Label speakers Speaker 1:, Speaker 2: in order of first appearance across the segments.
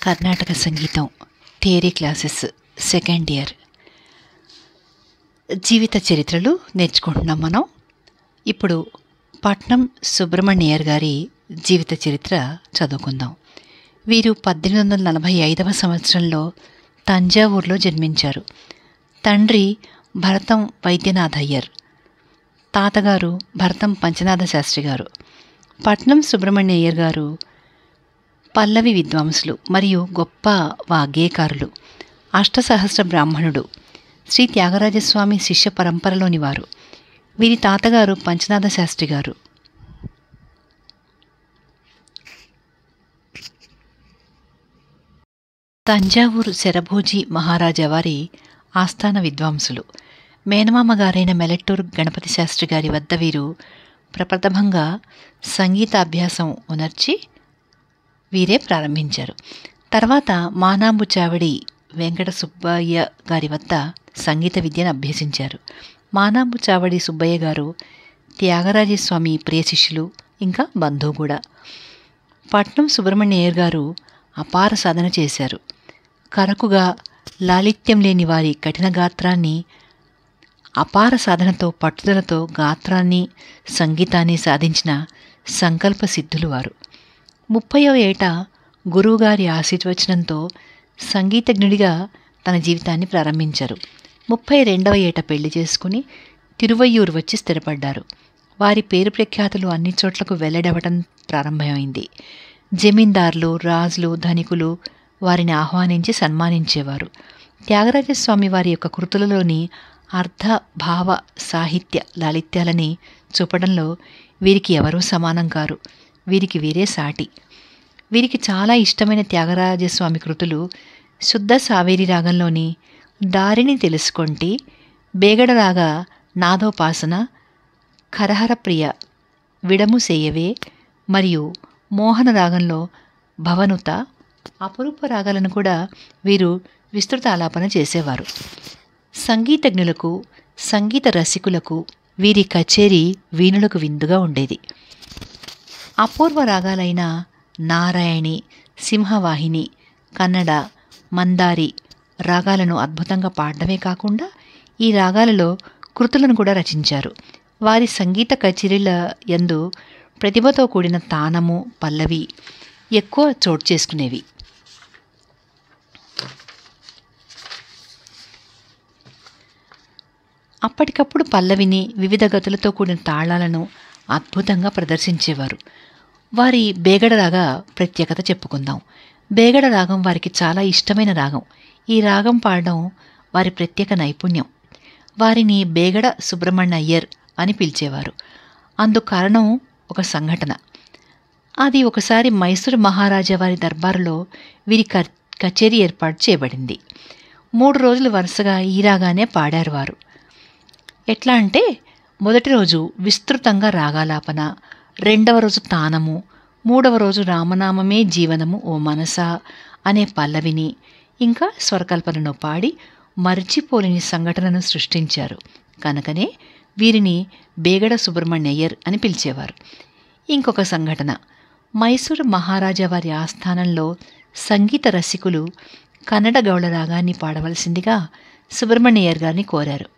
Speaker 1: కర్ణాటక సంగీతం theory classes second year జీవిత చరిత్రలు నేర్చుకుంటున్నాం మనం. ఇప్పుడు పట్నం సుబ్రహ్మణ్యయ్యర్ గారి జీవిత చరిత్ర చదువుకుందాం. వీరు 1845వ సంవత్సరంలో తంజావూరులో జన్మించారు. తండ్రి భరతం వైద్యనాథ్ అయ్యర్, తాతగారు భరతం పంచనాథ శాస్త్రి గారు. పట్నం సుబ్రహ్మణ్యయ్యర్ గారు పల్లవి విద్వాంసులు మరియు గొప్ప వాగ్గేయకారులు. అష్టసహస్ర బ్రాహ్మణుడు, శ్రీ త్యాగరాజస్వామి శిష్య పరంపరలోని వారు. వీరి తాతగారు పంచనాథ శాస్త్రి గారు. తంజావూరు శరభోజీ మహారాజా వారి ఆస్థాన విద్వాంసులు. మేనమామ గారైన మెలెట్టూరు గణపతి శాస్త్రి గారి వద్ద వీరు ప్రప్రథమంగా సంగీతాభ్యాసం ఉనర్చి వీరే ప్రారంభించారు. తర్వాత మానాంబు చావడి వెంకట సుబ్బయ్య గారి వద్ద సంగీత విద్యను అభ్యసించారు. మానాంబు చావడి సుబ్బయ్య గారు త్యాగరాజస్వామి ప్రియ శిష్యులు, ఇంకా బంధువు కూడా. పట్నం సుబ్రహ్మణ్యయ్యర్ గారు అపార సాధన చేశారు. కరకుగా లాలిత్యం లేని వారి కఠిన గాత్రాన్ని అపార సాధనతో పట్టుదలతో గాత్రాన్ని సంగీతాన్ని సాధించిన సంకల్ప సిద్ధులు వారు. 30వ ఏట గురువుగారి ఆశీర్వచనంతో సంగీతజ్ఞుడిగా తన జీవితాన్ని ప్రారంభించారు. 32వ ఏట పెళ్లి చేసుకుని తిరువయ్యూరు వచ్చి స్థిరపడ్డారు. వారి పేరు ప్రఖ్యాతులు అన్ని చోట్లకు వెల్లడవటం ప్రారంభమైంది. జమీందారులు, రాజులు, ధనికులు వారిని ఆహ్వానించి సన్మానించేవారు. త్యాగరాజస్వామి వారి యొక్క కృతులలోని అర్థ, భావ, సాహిత్య లాలిత్యాలని చూపడంలో వీరికి ఎవరూ సమానం కారు. వీరికి వీరే సాటి. వీరికి చాలా ఇష్టమైన త్యాగరాజస్వామి కృతులు శుద్ధ సావేరి రాగంలోని దారిని తెలుసుకొంటి, బేగడరాగా నాదోపాసన, ఖరహర ప్రియ, విడము సేయవే మరియు మోహన రాగంలో భవనుత, అపురూప రాగాలను కూడా వీరు విస్తృత ఆలాపన చేసేవారు. సంగీతజ్ఞులకు, సంగీత రసికులకు వీరి కచేరీ వీణులకు విందుగా ఉండేది. అపూర్వ రాగాలైన నారాయణి, సింహవాహిని, కన్నడ, మందారి రాగాలను అద్భుతంగా పాడడమే కాకుండా ఈ రాగాలలో కృతులను కూడా రచించారు. వారి సంగీత కచేరీల యందు ప్రతిభతో కూడిన తానము, పల్లవి ఎక్కువ చోటు చేసుకునేవి. అప్పటికప్పుడు పల్లవిని, వివిధ గతులతో కూడిన తాళాలను అద్భుతంగా ప్రదర్శించేవారు. వారి బేగడ రాగ ప్రత్యేకత చెప్పుకుందాం. బేగడ రాగం వారికి చాలా ఇష్టమైన రాగం. ఈ రాగం పాడడం వారి ప్రత్యేక నైపుణ్యం. వారిని బేగడ సుబ్రహ్మణ్యయ్యర్ అని పిలిచేవారు. అందుకు కారణం ఒక సంఘటన. అది ఒకసారి మైసూరు మహారాజా వారి దర్బారులో వీరి కచేరీ ఏర్పాటు చేయబడింది. 3 రోజులు వరుసగా ఈ రాగానే పాడారు వారు. ఎట్లా అంటే, మొదటి రోజు విస్తృతంగా రాగాలాపన, 2వ రోజు తానము, 3వ రోజు రామనామమే జీవనము ఓ మనసా అనే పల్లవిని ఇంకా స్వరకల్పనను పాడి మరిచిపోలేని సంఘటనను సృష్టించారు. కనుకనే వీరిని బేగడ సుబ్రహ్మణ్యయ్యర్ అని పిలిచేవారు. ఇంకొక సంఘటన, మైసూరు మహారాజా వారి ఆస్థానంలో సంగీత రసికులు కన్నడ గౌళ రాగాన్ని పాడవలసిందిగా సుబ్రహ్మణ్యయ్యర్ గారిని కోరారు.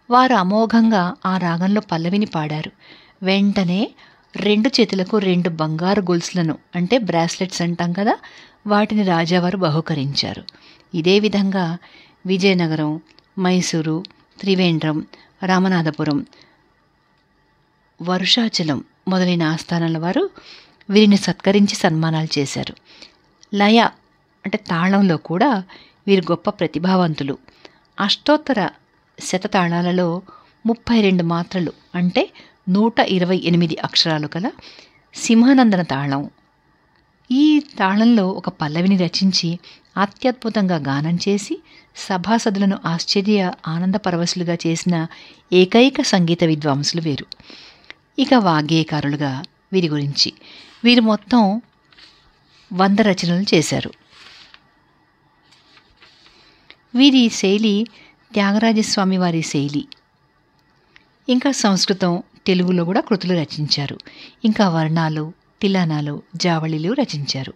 Speaker 1: వారు అమోఘంగా ఆ రాగంలో పల్లవిని పాడారు. వెంటనే 2 చేతులకు 2 బంగారు గొలుసులను, అంటే బ్రాస్లెట్స్ అంటాం కదా, వాటిని రాజావారు బహుకరించారు. ఇదే విధంగా విజయనగరం, మైసూరు, త్రివేంద్రం, రామనాథపురం, వరుషాచలం మొదలైన ఆస్థానాల వారు వీరిని సత్కరించి సన్మానాలు చేశారు. లయ అంటే తాళంలో కూడా వీరు గొప్ప ప్రతిభావంతులు. అష్టోత్తర శతతాళాలలో 32 మాత్రలు, అంటే 128 అక్షరాలు కల సింహానందన తాళం. ఈ తాళంలో ఒక పల్లవిని రచించి అత్యద్భుతంగా గానం చేసి సభాసదులను ఆశ్చర్య ఆనంద పరవశులుగా చేసిన ఏకైక సంగీత విద్వాంసులు వీరు. ఇక వాగ్గేయకారులుగా వీరి గురించి, వీరు మొత్తం 100 రచనలు చేశారు. వీరి శైలి త్యాగరాజస్వామి వారి శైలి. ఇంకా సంస్కృతం, తెలుగులో కూడా కృతులు రచించారు. ఇంకా వర్ణాలు, తిలానాలు, జావళిలు రచించారు.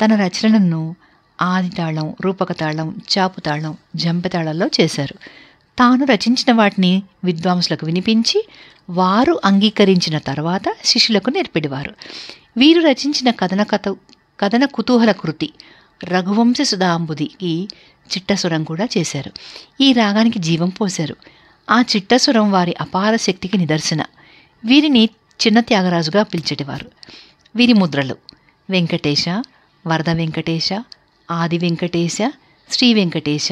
Speaker 1: తన రచనలను ఆది తాళం, రూపక తాళం, చాపు తాళం, జంపె తాళాల్లో చేశారు. తాను రచించిన వాటిని విద్వాంసులకు వినిపించి వారు అంగీకరించిన తర్వాత శిష్యులకు నేర్పెడివారు. వీరు రచించిన కథన కుతూహల కృతి రఘువంశ సుధాంబుదికి చిట్టస్వరం కూడా చేశారు. ఈ రాగానికి జీవం పోశారు. ఆ చిట్టస్వరం వారి అపార శక్తికి నిదర్శన. వీరిని చిన్న త్యాగరాజుగా పిలిచేటివారు. వీరి ముద్రలు వెంకటేశ, వరద వెంకటేశ, ఆది వెంకటేశ, శ్రీ వెంకటేశ,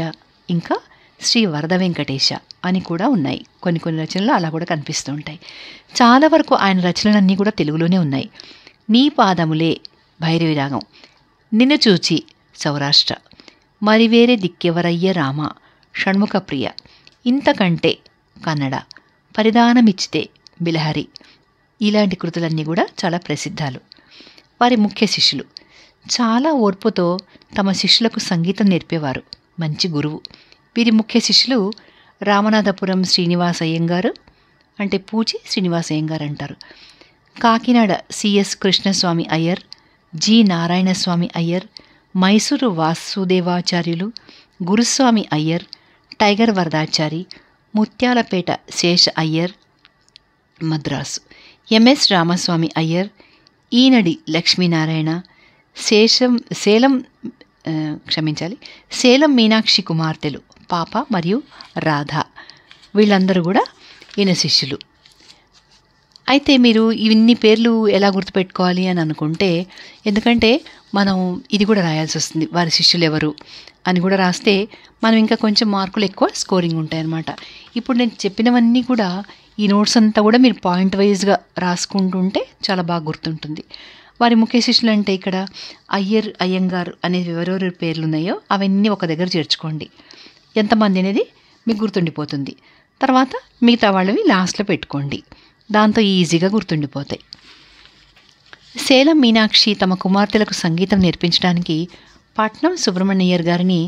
Speaker 1: ఇంకా శ్రీ వరద వెంకటేశ అని కూడా ఉన్నాయి. కొన్ని కొన్ని రచనలు అలా కూడా కనిపిస్తూ ఉంటాయి. చాలా వరకు ఆయన రచనలన్నీ కూడా తెలుగులోనే ఉన్నాయి. నీ పాదములే భైరవి రాగం, నిన్ను చూచి సౌరాష్ట్ర, మరి వేరే దిక్కెవరయ్య రామ, షణ్ముఖ ప్రియ, ఇంతకంటే కన్నడ, పరిధానమిచ్చితే బిలహరి, ఇలాంటి కృతులన్నీ కూడా చాలా ప్రసిద్ధాలు. వారి ముఖ్య శిష్యులు చాలా ఓర్పుతో తమ శిష్యులకు సంగీతం నేర్పేవారు. మంచి గురువు. వీరి ముఖ్య శిష్యులు రామనాథపురం శ్రీనివాస అయ్యంగారు, అంటే పూచి శ్రీనివాస అయ్యంగారు అంటారు. కాకినాడ సిఎస్ కృష్ణస్వామి అయ్యర్, జి నారాయణస్వామి అయ్యర్, మైసూరు వాసుదేవాచార్యులు, గురుస్వామి అయ్యర్, టైగర్ వరదాచారి, ముత్యాలపేట శేష అయ్యర్, మద్రాసు ఎంఎస్ రామస్వామి అయ్యర్, ఈనడి లక్ష్మీనారాయణ, సేలం మీనాక్షి కుమార్తెలు పాప మరియు రాధ, వీళ్ళందరూ కూడా ఈయన శిష్యులు. అయితే మీరు ఇన్ని పేర్లు ఎలా గుర్తుపెట్టుకోవాలి అని అనుకుంటే, ఎందుకంటే మనం ఇది కూడా రాయాల్సి వస్తుంది, వారి శిష్యులు ఎవరు అని కూడా రాస్తే మనం ఇంకా కొంచెం మార్కులు ఎక్కువ స్కోరింగ్ ఉంటాయన్నమాట. ఇప్పుడు నేను చెప్పినవన్నీ కూడా ఈ నోట్స్ అంతా కూడా మీరు పాయింట్ వైజ్గా రాసుకుంటుంటే చాలా బాగా గుర్తుంటుంది. వారి ముఖ్య శిష్యులు అంటే ఇక్కడ అయ్యర్, అయ్యంగారు అనేది ఎవరెవరి పేర్లు ఉన్నాయో అవన్నీ ఒక దగ్గర చేర్చుకోండి. ఎంతమంది అనేది మీకు గుర్తుండిపోతుంది. తర్వాత మిగతా వాళ్ళవి లాస్ట్లో పెట్టుకోండి. దాంతో ఈజీగా గుర్తుండిపోతాయి. సేలం మీనాక్షి తమ కుమార్తెలకు సంగీతం నేర్పించడానికి పట్నం సుబ్రహ్మణ్యయ్యర్ గారిని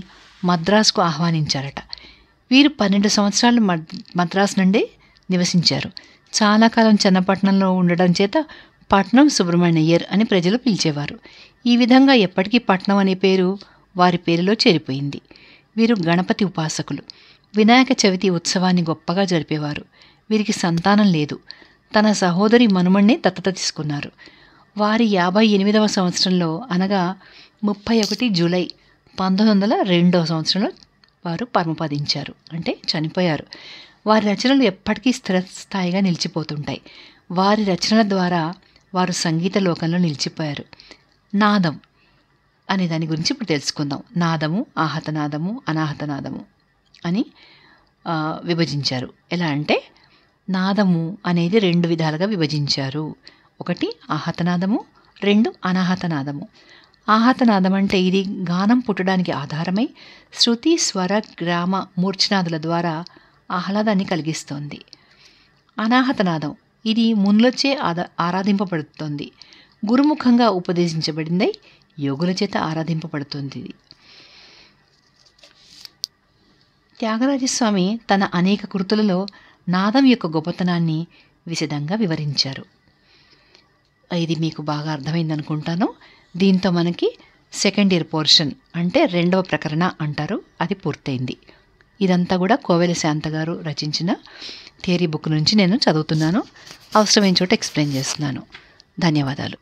Speaker 1: మద్రాసుకు ఆహ్వానించారట. వీరు 12 సంవత్సరాలు మద్రాసు నుండే నివసించారు. చాలా కాలం చన్నపట్నంలో ఉండడం చేత పట్నం సుబ్రహ్మణ్యయ్యర్ అని ప్రజలు పిలిచేవారు. ఈ విధంగా ఎప్పటికీ పట్నం అనే పేరు వారి పేరులో చేరిపోయింది. వీరు గణపతి ఉపాసకులు. వినాయక చవితి ఉత్సవాన్ని గొప్పగా జరిపేవారు. వీరికి సంతానం లేదు. తన సహోదరి మనుమణ్ణే దత్తత తీసుకున్నారు. వారి 58వ సంవత్సరంలో, అనగా 31 జూలై 1902 సంవత్సరంలో వారు పరమపదించారు, అంటే చనిపోయారు. వారి రచనలు ఎప్పటికీ స్థిరస్థాయిగా నిలిచిపోతుంటాయి. వారి రచనల ద్వారా వారు సంగీత లోకంలో నిలిచిపోయారు. నాదం అనే దాని గురించి ఇప్పుడు తెలుసుకుందాం. నాదము, ఆహతనాదము, అనాహతనాదము అని విభజించారు. ఎలా అంటే నాదము అనేది 2 విధాలుగా విభజించారు. 1 ఆహతనాదము, 2 అనాహతనాదము. ఆహతనాదం అంటే ఇది గానం పుట్టడానికి ఆధారమై శృతి, స్వర, గ్రామ, మూర్ఛనాదుల ద్వారా ఆహ్లాదాన్ని కలిగిస్తోంది. అనాహతనాదం ఇది మునులచే ఆరాధింపబడుతోంది. గురుముఖంగా ఉపదేశించబడిందై యోగుల చేత ఆరాధింపబడుతుంది. త్యాగరాజస్వామి తన అనేక కృతులలో నాదం యొక్క గొప్పతనాన్ని విశదంగా వివరించారు. ఇది మీకు బాగా అర్థమైందనుకుంటాను. దీంతో మనకి సెకండ్ ఇయర్ పోర్షన్, అంటే 2వ ప్రకరణ అంటారు, అది పూర్తయింది. ఇదంతా కూడా కోవెల శాంత గారు రచించిన థియరీ బుక్ నుంచి నేను చదువుతున్నాను. అవసరమైన చోట ఎక్స్ప్లెయిన్ చేస్తున్నాను. ధన్యవాదాలు.